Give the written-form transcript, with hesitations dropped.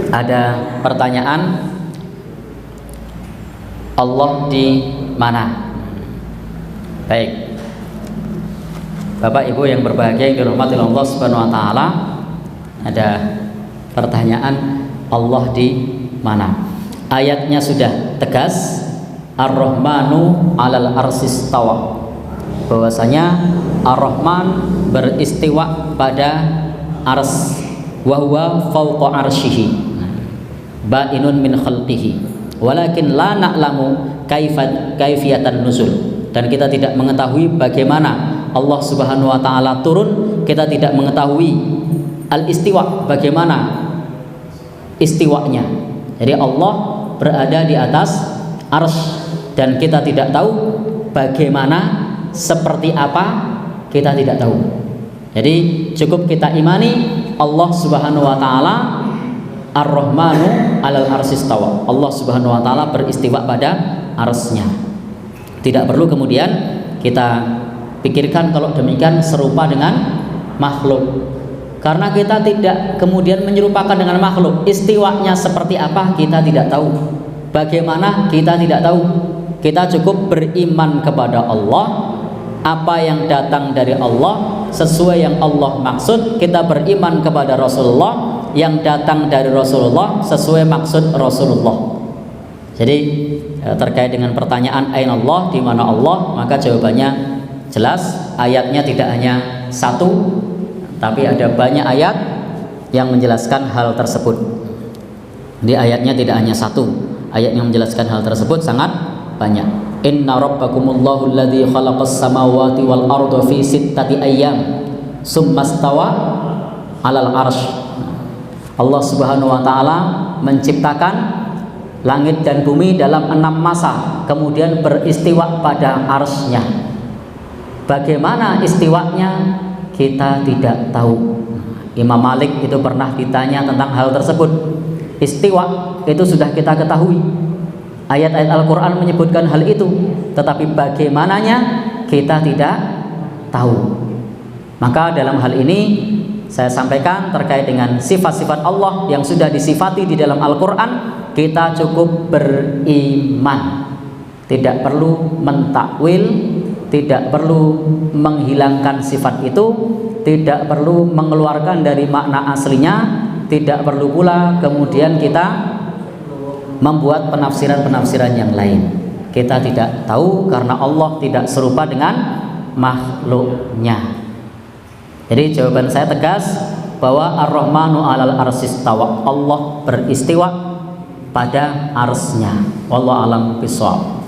Ada pertanyaan, Allah di mana? Baik, Bapak Ibu yang berbahagia yang dirahmati Allah Subhanahu wa taala, ada pertanyaan, Allah di mana? Ayatnya sudah tegas, Ar-Rahmanu 'alal arsy istawa. Bahwasanya Ar-Rahman beristiwa pada ars, wa huwa fawqa arsyihi, ba'inun min khalqihi, walakin la na'lamu kaifiyatan nuzul. Dan kita tidak mengetahui bagaimana Allah Subhanahu wa taala turun, kita tidak mengetahui al-istiwa, bagaimana istiwanya. Jadi Allah berada di atas arsy dan kita tidak tahu bagaimana, seperti apa, kita tidak tahu. Jadi cukup kita imani Allah Subhanahu wa taala Ar-Rahmanu 'alal arsy istawa. Allah Subhanahu wa taala beristiwa pada arsy-Nya. Tidak perlu kemudian kita pikirkan kalau demikian serupa dengan makhluk. Karena kita tidak kemudian menyerupakan dengan makhluk. Istiwanya seperti apa kita tidak tahu. Bagaimana kita tidak tahu. Kita cukup beriman kepada Allah, apa yang datang dari Allah sesuai yang Allah maksud. Kita beriman kepada Rasulullah, yang datang dari Rasulullah sesuai maksud Rasulullah. Jadi terkait dengan pertanyaan aina Allah, di mana Allah, maka jawabannya jelas. Ayatnya tidak hanya satu, tapi ada banyak ayat yang menjelaskan hal tersebut. Di ayatnya tidak hanya satu, ayat yang menjelaskan hal tersebut sangat banyak. Inna rabbakumullahu alladzi khalaqas samawati wal arda fi sittati ayyam summa stawa 'alal arsy. Allah Subhanahu wa taala menciptakan langit dan bumi dalam 6 masa, kemudian beristiwa pada arsy-Nya. Bagaimana istiwanya kita tidak tahu. Imam Malik itu pernah ditanya tentang hal tersebut. Istiwa itu sudah kita ketahui, ayat-ayat Al-Quran menyebutkan hal itu, tetapi bagaimananya kita tidak tahu. Maka dalam hal ini saya sampaikan terkait dengan sifat-sifat Allah yang sudah disifati di dalam Al-Quran, kita cukup beriman, tidak perlu mentakwil, tidak perlu menghilangkan sifat itu, tidak perlu mengeluarkan dari makna aslinya, tidak perlu pula kemudian kita membuat penafsiran-penafsiran yang lain. Kita tidak tahu karena Allah tidak serupa dengan makhluknya. Jadi jawaban saya tegas bahwa Ar-Rahmanu 'alal arsy istawa. Allah beristiwa pada arsy-Nya. Wallahu a'lam bishawab.